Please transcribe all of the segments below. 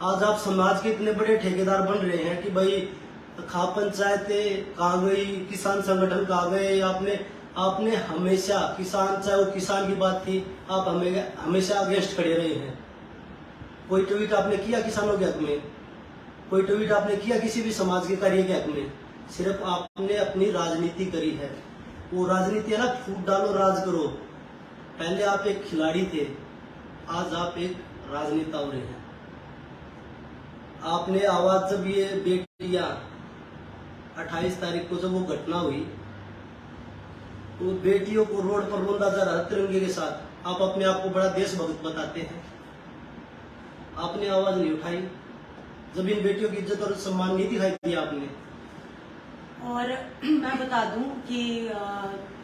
आज आप समाज के इतने बड़े ठेकेदार बन रहे हैं कि भाई खा पंचायतें कहाँ गई, किसान संगठन कहाँ गए। आपने हमेशा किसान, चाहे वो किसान की बात थी, आप हमेशा अगेंस्ट खड़े रहे हैं। कोई ट्वीट आपने किया किसानों के हक में? कोई ट्वीट आपने किया किसी भी समाज के कार्य के हक में? सिर्फ आपने अपनी राजनीति करी है। वो राजनीति है ना, फूट डालो राज करो। पहले आप एक खिलाड़ी थे, आज आप एक राजनेता हो रहे हैं। आपने आवाज, जब ये बेटियां 28 तारीख को जब वो घटना हुई तो बेटियों को रोड पर रोंदा जा रहा तिरंगे के साथ, आप अपने आप को बड़ा देशभक्त बताते हैं, आपने आवाज नहीं उठाई। जब इन बेटियों की इज्जत और सम्मान नहीं दिखाई दिया आपने। और मैं बता दूं कि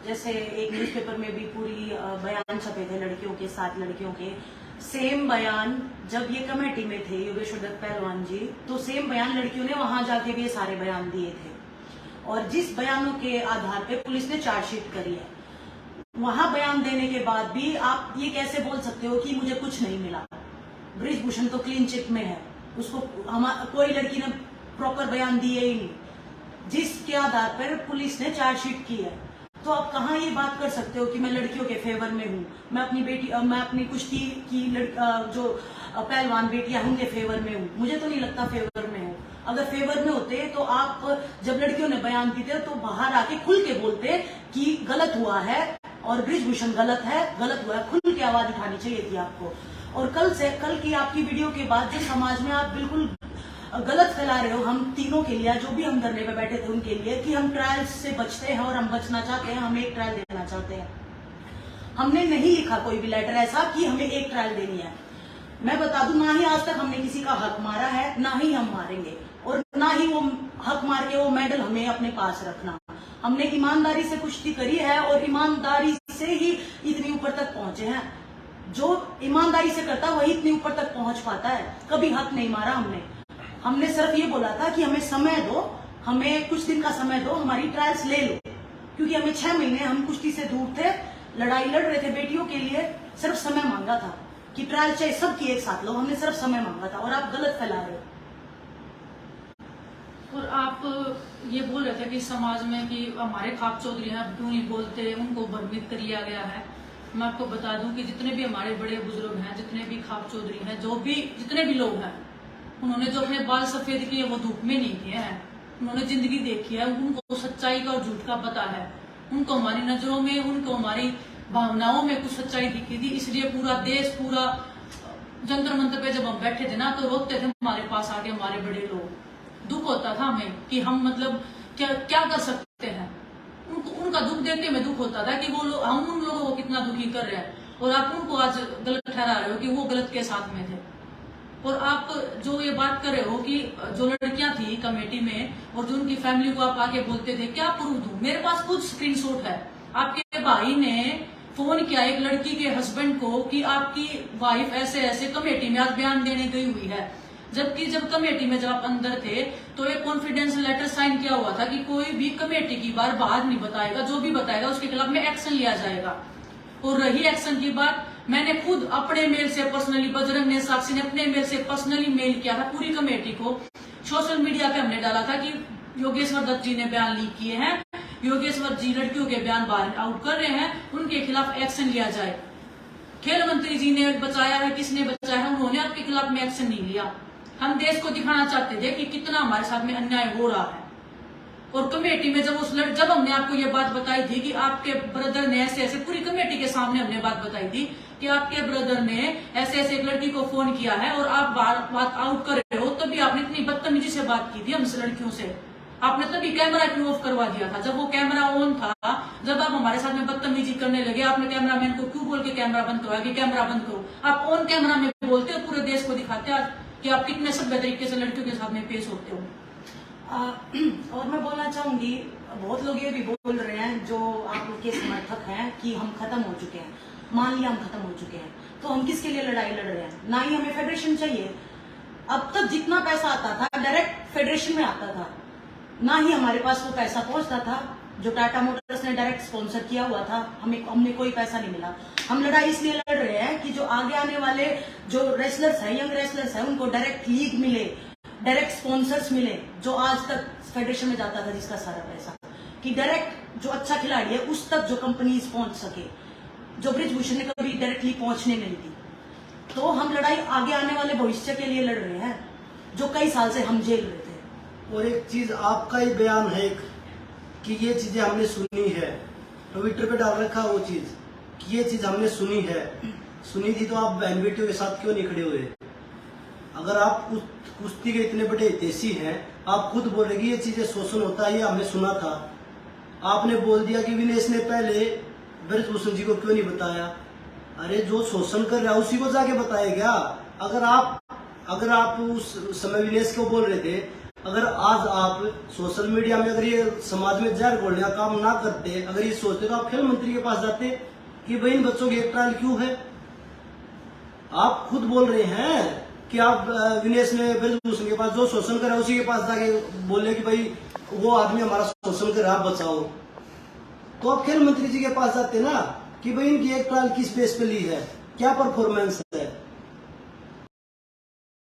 जैसे एक न्यूज़पेपर में भी पूरी बयान छपे थे लड़कियों के, 7 लड़कियों के। सेम बयान जब ये कमेटी में थे योगेश्वर दत्त पहलवान जी, तो सेम बयान लड़कियों ने वहां जाके भी ये सारे बयान दिए थे। और जिस बयानों के आधार पे पुलिस ने चार्जशीट करी है, वहां बयान देने के बाद भी आप ये कैसे बोल सकते हो कि मुझे कुछ नहीं मिला? ब्रिजभूषण तो क्लीन चिट में है, उसको कोई लड़की ने प्रॉपर बयान दिए ही नहीं, जिसके आधार पर पुलिस ने चार्जशीट की है। तो आप कहाँ ये बात कर सकते हो कि मैं लड़कियों के फेवर में हूँ? मैं अपनी कुश्ती की जो पहलवान बेटियां उनके फेवर में हूँ? मुझे तो नहीं लगता फेवर में हूँ। अगर फेवर में होते तो आप, जब लड़कियों ने बयान दिए तो बाहर आके खुल के बोलते कि गलत हुआ है और ब्रिजभूषण गलत हुआ है, खुल के आवाज उठानी चाहिए थी आपको। और कल की आपकी वीडियो के बाद जो समाज में आप बिल्कुल गलत फैला रहे हो हम तीनों के लिए, जो भी हम धरने पे बैठे थे उनके लिए, कि हम ट्रायल से बचते हैं और हम बचना चाहते हैं, हम एक ट्रायल देना चाहते हैं। हमने नहीं लिखा कोई भी लेटर ऐसा कि हमें एक ट्रायल देनी है। मैं बता दूं, ना ही आज तक हमने किसी का हक मारा है, ना ही हम मारेंगे, और ना ही वो हक मार के वो मेडल हमें अपने पास रखना। हमने ईमानदारी से कुश्ती करी है और ईमानदारी से ही इतनी ऊपर तक पहुंचे हैं। जो ईमानदारी से करता वही इतनी ऊपर तक पहुंच पाता है। कभी हक नहीं मारा हमने सिर्फ ये बोला था कि हमें समय दो, हमें कुछ दिन का समय दो, हमारी ट्रायल्स ले लो, क्योंकि हमें 6 महीने हम कुश्ती से दूर थे, लड़ाई लड़ रहे थे बेटियों के लिए। सिर्फ समय मांगा था कि ट्रायल चाहे सबकी एक साथ लो, हमने सिर्फ समय मांगा था, और आप गलत फैला रहे हो। और आप ये बोल रहे थे कि समाज में कि हमारे खाप चौधरी हैं, क्यों नहीं बोलते, उनको भ्रमित कर लिया गया है। मैं आपको बता दूं कि जितने भी हमारे बड़े बुजुर्ग हैं, जितने भी खाप चौधरी हैं, जितने भी लोग हैं, उन्होंने जो अपने बाल सफेद किए वो धूप में नहीं किए हैं। उन्होंने जिंदगी देखी है, उनको सच्चाई का और झूठ का पता है। उनको हमारी नजरों में, उनको हमारी भावनाओं में कुछ सच्चाई दिखी थी, इसलिए पूरा देश, पूरा जंतर मंतर पे जब हम बैठे थे ना, तो रोकते थे हमारे पास आके हमारे बड़े लोग। दुख होता था हमें कि हम मतलब क्या कर सकते हैं। उनका दुख देख के हमें दुख होता था कि वो लोग, हम उन लोगों को कितना दुखी कर रहे हैं, और आप उनको आज गलत ठहरा रहे हो कि वो गलत के साथ में थे। और आप जो ये बात कर रहे हो कि जो लड़कियां थी कमेटी में और जो उनकी फैमिली को आप आके बोलते थे, क्या प्रूफ दूं? मेरे पास खुद स्क्रीनशॉट है। आपके भाई ने फोन किया एक लड़की के हस्बैंड को कि आपकी वाइफ ऐसे ऐसे कमेटी में आज बयान देने गई हुई है, जबकि जब कमेटी में जब आप अंदर थे तो एक कॉन्फिडेंशियल लेटर साइन किया हुआ था कि कोई भी कमेटी की बार बाहर नहीं बताएगा, जो भी बताएगा उसके खिलाफ में एक्शन लिया जाएगा। और रही एक्शन की बात, मैंने खुद अपने मेल से पर्सनली, बजरंग ने, साक्षी ने अपने मेल से पर्सनली मेल किया था पूरी कमेटी को। सोशल मीडिया पे हमने डाला था कि योगेश्वर दत्त जी ने बयान लीक किए हैं, योगेश्वर जी लड़कियों के बयान बाहर आउट कर रहे हैं, उनके खिलाफ एक्शन लिया जाए। खेल मंत्री जी ने बचाया है, किसने बचाया है? उन्होंने आपके खिलाफ में एक्शन नहीं लिया। हम देश को दिखाना चाहते थे कि कितना हमारे साथ में अन्याय हो रहा है। और कमेटी में जब हमने आपको ये बात बताई थी कि आपके ब्रदर ने ऐसे ऐसे, पूरी कमेटी के सामने हमने बात बताई थी कि आपके ब्रदर ने ऐसे ऐसे एक लड़की को फोन किया है और आप बात आउट कर रहे हो, तभी आपने इतनी बदतमीजी से बात की थी हमसे लड़कियों से। आपने तभी कैमरा क्यों ऑफ करवा दिया था? जब वो कैमरा ऑन था, जब आप हमारे साथ में बदतमीजी करने लगे, आपने कैमरामैन को क्यों बोल के कैमरा बंद करवाया कि कैमरा बंद करो? आप ऑन कैमरा में बोलते हो, पूरे देश को दिखाते आज कि आप कितने सभ्य तरीके से लड़कियों के साथ में पेश होते हो। और मैं बोलना चाहूंगी, बहुत लोग ये भी बोल रहे हैं जो आपके समर्थक हैं कि हम खत्म हो चुके हैं। मान लिया हम खत्म हो चुके हैं, तो हम किसके लिए लड़ाई लड़ रहे हैं? ना ही हमें फेडरेशन चाहिए। अब तक जितना पैसा आता था डायरेक्ट फेडरेशन में आता था, ना ही हमारे पास वो पैसा पहुंचता था, जो टाटा मोटर्स ने डायरेक्ट स्पॉन्सर किया हुआ था, हमने कोई पैसा नहीं मिला। हम लड़ाई इसलिए लड़ रहे हैं कि जो आगे आने वाले जो रेसलर्स है, यंग रेसलर्स है, उनको डायरेक्ट लीग मिले, डायरेक्ट स्पॉन्सर्स मिले, जो आज तक फेडरेशन में जाता था जिसका सारा पैसा, कि डायरेक्ट जो अच्छा खिलाड़ी है उस तक जो कंपनीज पहुंच सके, जो ब्रिजभूषण ने कभी डायरेक्टली पहुंचने नहीं दी। तो हम लड़ाई आगे आने वाले भविष्य के लिए लड़ रहे हैं, जो कई साल से हम झेल रहे थे। और एक चीज आपका ही बयान है कि ये चीजें हमने सुनी है, ट्विटर पे डाल रखा वो चीज कि ये चीज हमने सुनी है। सुनी थी तो आप बहन बेटियों के साथ क्यों नहीं खड़े हुए? अगर आप कुश्ती के इतने बड़े हितैषी हैं, आप खुद बोल रहे कि ये चीजें शोषण होता है, ये हमने सुना था। आपने बोल दिया कि विनेश ने पहले ब्रिजभूषण जी को क्यों नहीं बताया। अरे जो शोषण कर रहा है उसी को जाके बताया क्या? अगर आप उस समय विनेश को बोल रहे थे, अगर आज आप सोशल मीडिया में अगर ये समाज में जहर घोलने का काम ना करते, अगर ये सोचते तो आप खेल मंत्री के पास जाते कि भाई इन बच्चों की एक ट्रायल क्यों है। आप खुद बोल रहे हैं कि आप विनेश ने ब्रिजभूषण के पास जो शोषण कर रहा है उसी के पास जाके बोले कि भाई वो आदमी हमारा शोषण कर रहा है, बचाओ। तो आप खेल मंत्री जी के पास जाते ना कि भाई इनकी एक ट्रायल किस बेस पे ली है, क्या परफॉर्मेंस है।